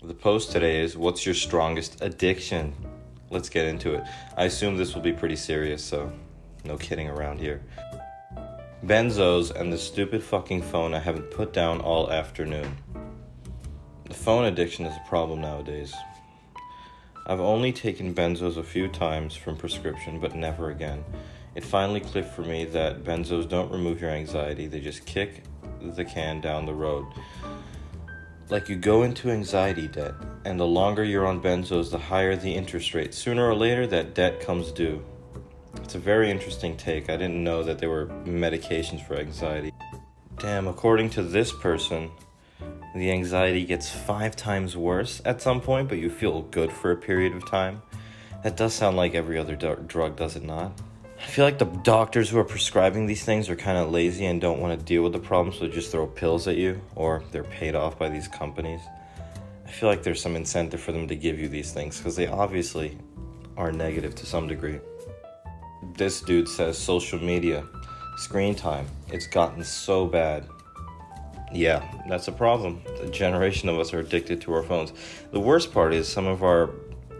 The post today is, what's your strongest addiction? Let's get into it. I assume this will be pretty serious, so no kidding around here. Benzos and the stupid fucking phone I haven't put down all afternoon. The phone addiction is a problem nowadays. I've only taken benzos a few times from prescription, but never again. It finally clicked for me that benzos don't remove your anxiety, they just kick the can down the road. Like you go into anxiety debt, and the longer you're on benzos, the higher the interest rate. Sooner or later, that debt comes due. It's a very interesting take. I didn't know that there were medications for anxiety. Damn, according to this person, the anxiety gets 5 times worse at some point, but you feel good for a period of time. That does sound like every other drug, does it not? I feel like the doctors who are prescribing these things are kind of lazy and don't want to deal with the problem, so they just throw pills at you, or they're paid off by these companies. I feel like there's some incentive for them to give you these things, because they obviously are negative to some degree. This dude says social media, screen time, it's gotten so bad. Yeah, that's a problem. A generation of us are addicted to our phones. The worst part is some of our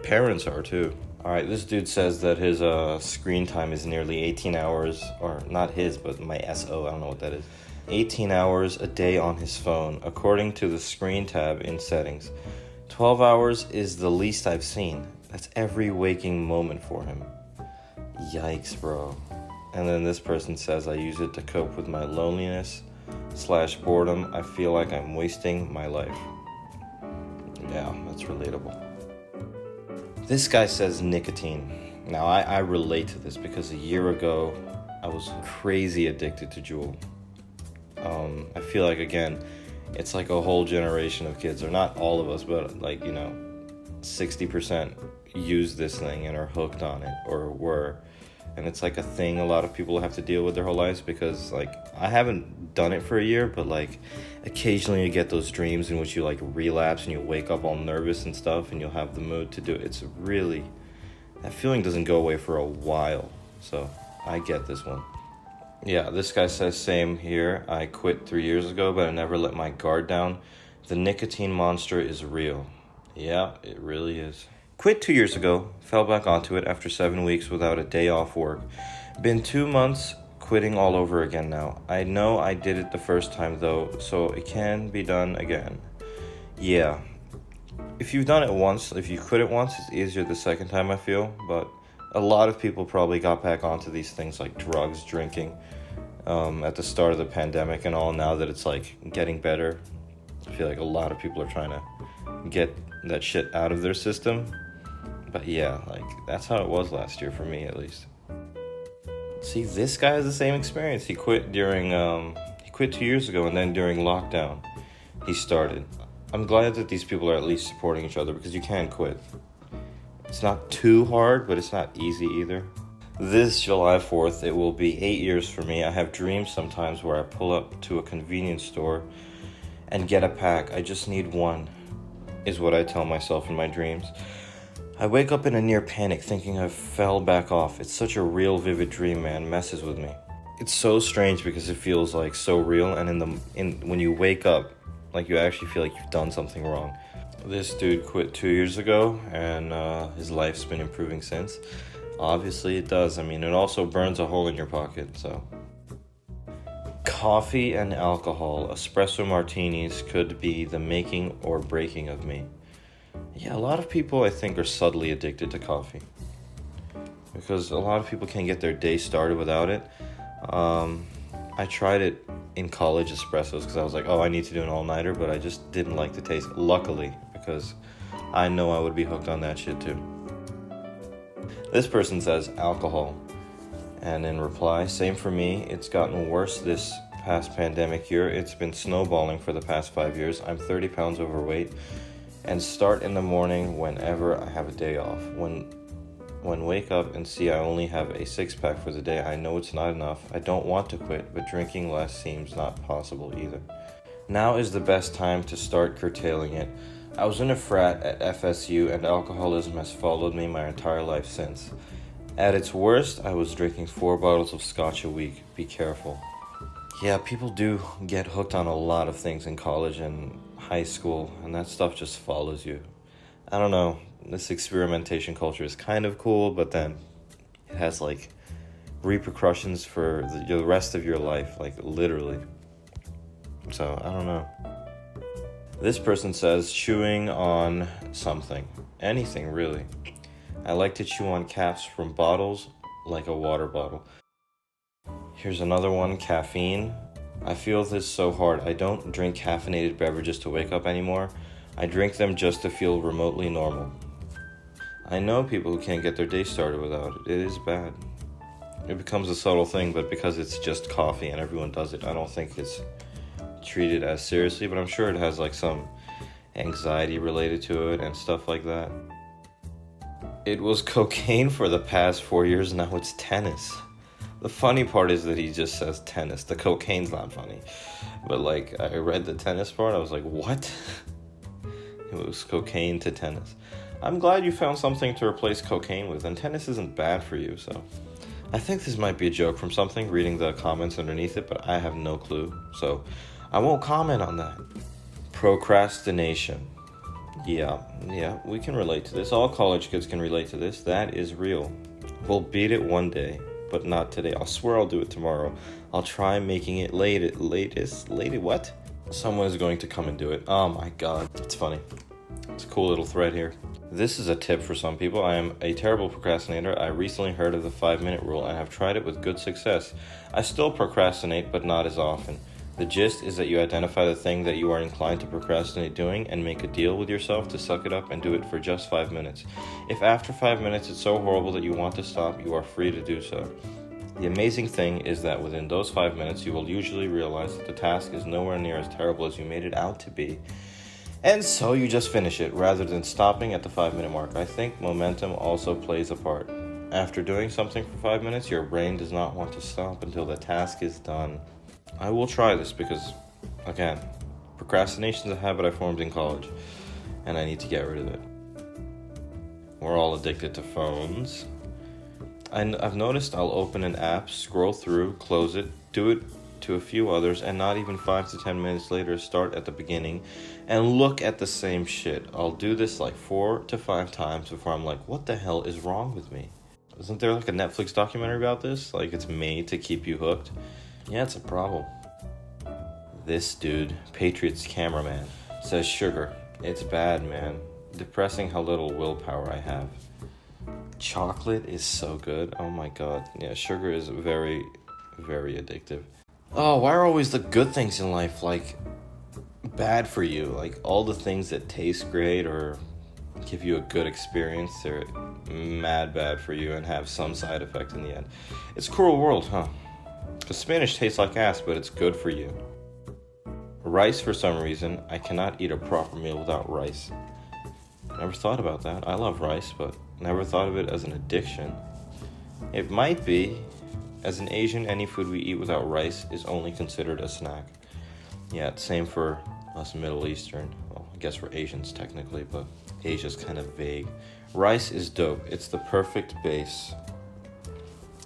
parents are too. Alright, this dude says that his screen time is nearly 18 hours, or not his, but my SO, I don't know what that is. 18 hours a day on his phone, according to the screen tab in settings. 12 hours is the least I've seen. That's every waking moment for him. Yikes, bro. And then this person says, I use it to cope with my loneliness/boredom. I feel like I'm wasting my life. Yeah, that's relatable. This guy says nicotine. Now, I relate to this because a year ago, I was crazy addicted to Juul. I feel like, again, it's like a whole generation of kids, or not all of us, but 60% use this thing and are hooked on it, or were. And it's like a thing a lot of people have to deal with their whole lives, because I haven't done it for a year, but occasionally you get those dreams in which you relapse and you wake up all nervous and stuff, and you'll have the mood to do it. It's really, that feeling doesn't go away for a while, so I get this one. Yeah, this guy says, same here. I quit 3 years ago, but I never let my guard down. The nicotine monster is real. Yeah, it really is. Quit 2 years ago, fell back onto it after 7 weeks without a day off work. Been 2 months, quitting all over again now. I know I did it the first time though, so it can be done again. Yeah, if you've done it once, if you quit it once, it's easier the second time, I feel. But a lot of people probably got back onto these things like drugs, drinking, at the start of the pandemic and all. Now that it's getting better, I feel like a lot of people are trying to get that shit out of their system. But yeah, that's how it was last year for me, at least. See, this guy has the same experience. He quit 2 years ago, and then during lockdown, he started. I'm glad that these people are at least supporting each other, because you can quit. It's not too hard, but it's not easy either. This July 4th, it will be 8 years for me. I have dreams sometimes where I pull up to a convenience store and get a pack. I just need one, is what I tell myself in my dreams. I wake up in a near panic thinking I fell back off. It's such a real vivid dream, man. Messes with me. It's so strange because it feels so real, and when you wake up, you actually feel like you've done something wrong. This dude quit 2 years ago, and his life's been improving since. Obviously it does. It also burns a hole in your pocket, so. Coffee and alcohol, espresso martinis could be the making or breaking of me. Yeah, a lot of people, I think, are subtly addicted to coffee, because a lot of people can't get their day started without it. I tried it in college, espressos, because I was like, I need to do an all-nighter, but I just didn't like the taste, luckily, because I know I would be hooked on that shit too. This person says alcohol, and in reply, same for me. It's gotten worse this past pandemic year. It's been snowballing for the past 5 years. I'm 30 pounds overweight, and start in the morning whenever I have a day off. When wake up and see I only have a 6-pack for the day, I know it's not enough. I don't want to quit, but drinking less seems not possible either. Now is the best time to start curtailing it. I was in a frat at FSU, and alcoholism has followed me my entire life since. At its worst, I was drinking 4 bottles of scotch a week. Be careful. Yeah, people do get hooked on a lot of things in college, and high school, and that stuff just follows you. I don't know, this experimentation culture is kind of cool, but then it has like repercussions for the rest of your life, like literally. So I don't know. This person says chewing on something, anything really. I like to chew on caps from bottles like a water bottle. Here's another one, caffeine. I feel this so hard. I don't drink caffeinated beverages to wake up anymore. I drink them just to feel remotely normal. I know people who can't get their day started without it. It is bad. It becomes a subtle thing, but because it's just coffee and everyone does it, I don't think it's treated as seriously, but I'm sure it has like some anxiety related to it and stuff like that. It was cocaine for the past 4 years, now it's tennis. The funny part is that he just says tennis. The cocaine's not funny. But like, I read the tennis part, I was like, what? It was cocaine to tennis. I'm glad you found something to replace cocaine with, and tennis isn't bad for you, so. I think this might be a joke from something, reading the comments underneath it, but I have no clue, so I won't comment on that. Procrastination. Yeah, we can relate to this. All college kids can relate to this. That is real. We'll beat it one day, but not today. I'll swear I'll do it tomorrow. I'll try making it what? Someone is going to come and do it. Oh my god. It's funny. It's a cool little thread here. This is a tip for some people. I am a terrible procrastinator. I recently heard of the 5-minute rule and have tried it with good success. I still procrastinate, but not as often. The gist is that you identify the thing that you are inclined to procrastinate doing and make a deal with yourself to suck it up and do it for just 5 minutes. If after 5 minutes it's so horrible that you want to stop, you are free to do so. The amazing thing is that within those 5 minutes, you will usually realize that the task is nowhere near as terrible as you made it out to be. And so you just finish it, rather than stopping at the 5-minute mark. I think momentum also plays a part. After doing something for 5 minutes, your brain does not want to stop until the task is done. I will try this because, again, procrastination is a habit I formed in college, and I need to get rid of it. We're all addicted to phones. I've noticed I'll open an app, scroll through, close it, do it to a few others, and not even 5 to 10 minutes later start at the beginning and look at the same shit. I'll do this like 4 to 5 times before I'm like, what the hell is wrong with me? Isn't there like a Netflix documentary about this? Like it's made to keep you hooked? Yeah, it's a problem. This dude, Patriots cameraman, says sugar. It's bad, man. Depressing how little willpower I have. Chocolate is so good. Oh my god. Yeah, sugar is very, very addictive. Oh, why are always the good things in life like bad for you? Like all the things that taste great or give you a good experience, they're mad bad for you and have some side effect in the end. It's a cruel world, huh? Because spinach tastes like ass, but it's good for you. Rice, for some reason, I cannot eat a proper meal without rice. Never thought about that. I love rice, but never thought of it as an addiction. It might be. As an Asian, any food we eat without rice is only considered a snack. Yeah, same for us Middle Eastern. Well, I guess we're Asians technically, but Asia's kind of vague. Rice is dope. It's the perfect base.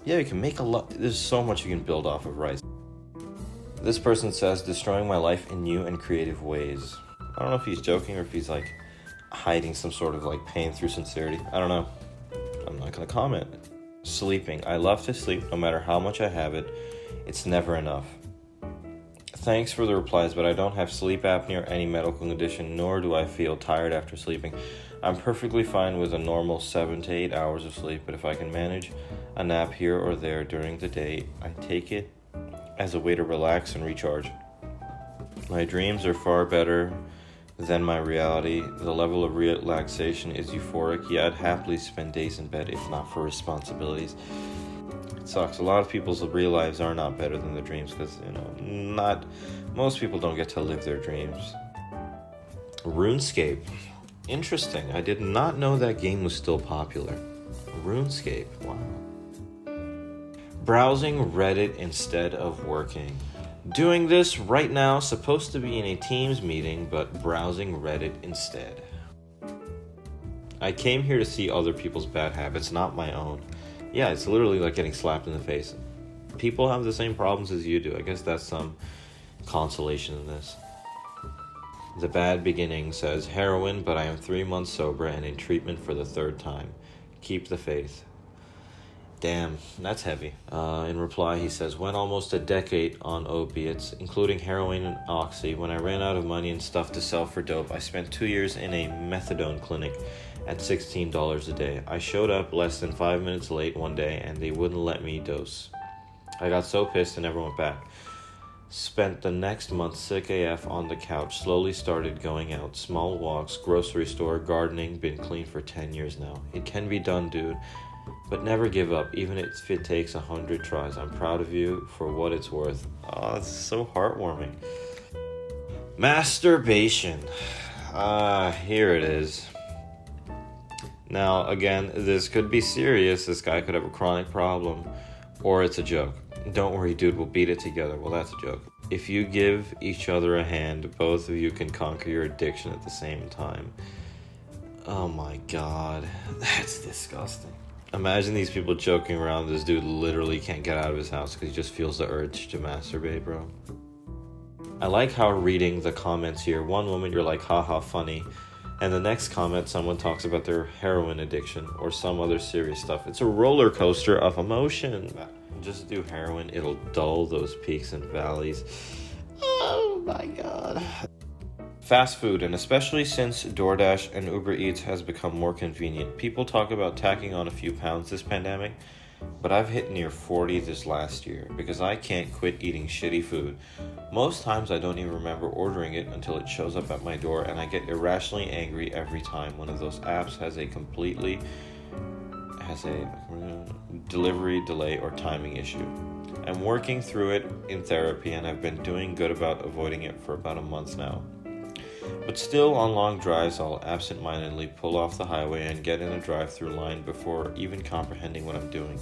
Yeah, you can make a lot. There's so much you can build off of rice. This person says, destroying my life in new and creative ways. I don't know if he's joking or if he's like hiding some sort of like pain through sincerity. I don't know. I'm not gonna comment. Sleeping. I love to sleep no matter how much I have it. It's never enough. Thanks for the replies, but I don't have sleep apnea or any medical condition, nor do I feel tired after sleeping. I'm perfectly fine with a normal 7 to 8 hours of sleep, but if I can manage a nap here or there during the day, I take it as a way to relax and recharge. My dreams are far better than my reality. The level of relaxation is euphoric. Yeah, I'd happily spend days in bed if not for responsibilities. It sucks. A lot of people's real lives are not better than their dreams because, most people don't get to live their dreams. RuneScape. Interesting. I did not know that game was still popular. RuneScape. Wow. Browsing Reddit instead of working. Doing this right now, supposed to be in a Teams meeting, but browsing Reddit instead. I came here to see other people's bad habits, not my own. Yeah, it's literally like getting slapped in the face. People have the same problems as you do. I guess that's some consolation in this. The bad beginning says heroin, but I am 3 months sober and in treatment for the 3rd time. Keep the faith. Damn, that's heavy. In reply, he says, went almost a decade on opiates, including heroin and oxy. When I ran out of money and stuff to sell for dope, I spent 2 years in a methadone clinic at $16 a day. I showed up less than 5 minutes late one day, and they wouldn't let me dose. I got so pissed and never went back. Spent the next month sick AF on the couch, slowly started going out. Small walks, grocery store, gardening, been clean for 10 years now. It can be done, dude. But never give up, even if it takes 100 tries. I'm proud of you for what it's worth. Oh, it's so heartwarming. Masturbation. Here it is. Now, again, this could be serious. This guy could have a chronic problem, or it's a joke. Don't worry, dude, we'll beat it together. Well, that's a joke. If you give each other a hand, both of you can conquer your addiction at the same time. Oh my god, that's disgusting. Imagine these people joking around. This dude literally can't get out of his house because he just feels the urge to masturbate, bro. I like how reading the comments here. One moment you're like, haha, funny. And the next comment, someone talks about their heroin addiction or some other serious stuff. It's a roller coaster of emotion. Just do heroin. It'll dull those peaks and valleys. Oh my god. Fast food, and especially since DoorDash and Uber Eats has become more convenient. People talk about tacking on a few pounds this pandemic, but I've hit near 40 this last year because I can't quit eating shitty food. Most times I don't even remember ordering it until it shows up at my door, and I get irrationally angry every time one of those apps has a delivery delay or timing issue. I'm working through it in therapy, and I've been doing good about avoiding it for about a month now. But still, on long drives, I'll absent-mindedly pull off the highway and get in a drive-through line before even comprehending what I'm doing.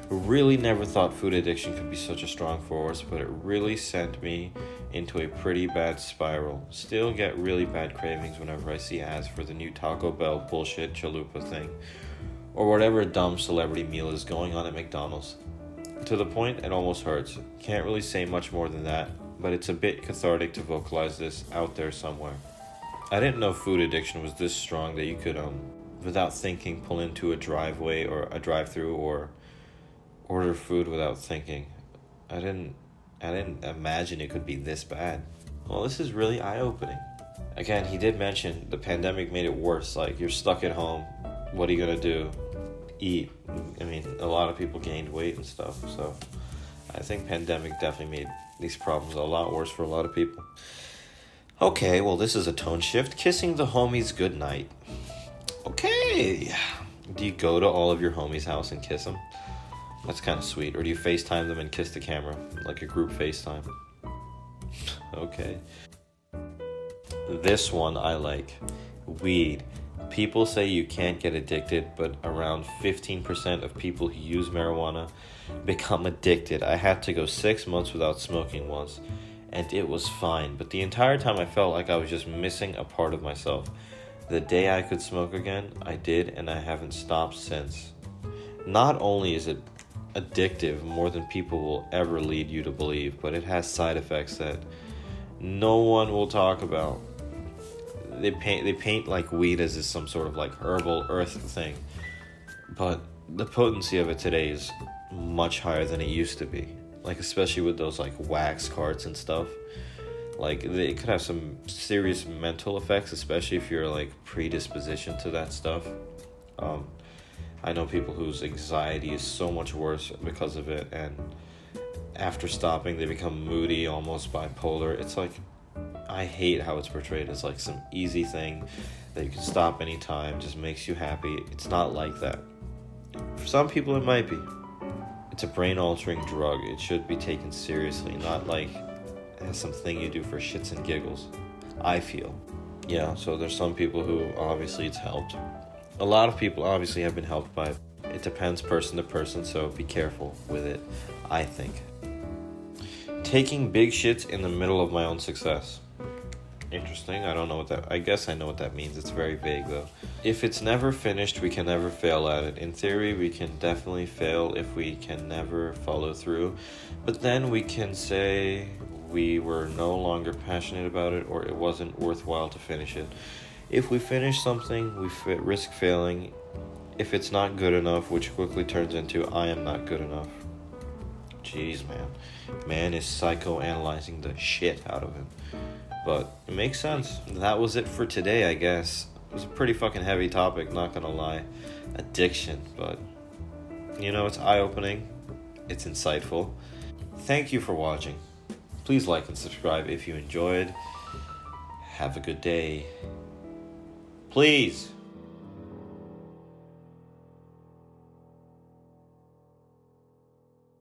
Really never thought food addiction could be such a strong force, but it really sent me into a pretty bad spiral. Still get really bad cravings whenever I see ads for the new Taco Bell bullshit chalupa thing, or whatever dumb celebrity meal is going on at McDonald's. To the point it almost hurts. Can't really say much more than that, but it's a bit cathartic to vocalize this out there somewhere. I didn't know food addiction was this strong that you could, without thinking, pull into a driveway or a drive-through or order food without thinking. I didn't imagine it could be this bad. Well, this is really eye-opening. Again, he did mention the pandemic made it worse. Like, you're stuck at home. What are you gonna do? Eat. I mean, a lot of people gained weight and stuff, so I think pandemic definitely made these problems a lot worse for a lot of people. Okay, well, this is a tone shift. Kissing the homies goodnight. Okay. Do you go to all of your homies' house and kiss them? That's kind of sweet. Or do you FaceTime them and kiss the camera? Like a group FaceTime? Okay. This one I like. Weed. People say you can't get addicted, but around 15% of people who use marijuana become addicted. I had to go 6 months without smoking once, and it was fine. But the entire time I felt like I was just missing a part of myself. The day I could smoke again, I did, and I haven't stopped since. Not only is it addictive more than people will ever lead you to believe, but it has side effects that no one will talk about. They paint like weed as is some sort of like herbal earth thing, but the potency of it today is much higher than it used to be. Like, especially with those like wax carts and stuff. Like, it could have some serious mental effects, especially if you're like predisposition to that stuff. I know people whose anxiety is so much worse because of it, and after stopping they become moody, almost bipolar. It's like, I hate how it's portrayed as like some easy thing that you can stop anytime, just makes you happy. It's not like that. For some people it might be. It's a brain-altering drug. It should be taken seriously, not like as something you do for shits and giggles, I feel. Yeah, so there's some people who obviously it's helped. A lot of people obviously have been helped by it. It depends person to person, so be careful with it, I think. Taking big shits in the middle of my own success. Interesting. I guess I know what that means. It's very vague though. If it's never finished, we can never fail at it. In theory, we can definitely fail if we can never follow through. But then we can say, we were no longer passionate about it, or it wasn't worthwhile to finish it. If we finish something, we risk failing. If it's not good enough, which quickly turns into I am not good enough. Jeez, man. Man is psychoanalyzing the shit out of him. But it makes sense. That was it for today, I guess. It was a pretty fucking heavy topic, not gonna lie. Addiction, but you know, it's eye-opening. It's insightful. Thank you for watching. Please like and subscribe if you enjoyed. Have a good day. Please.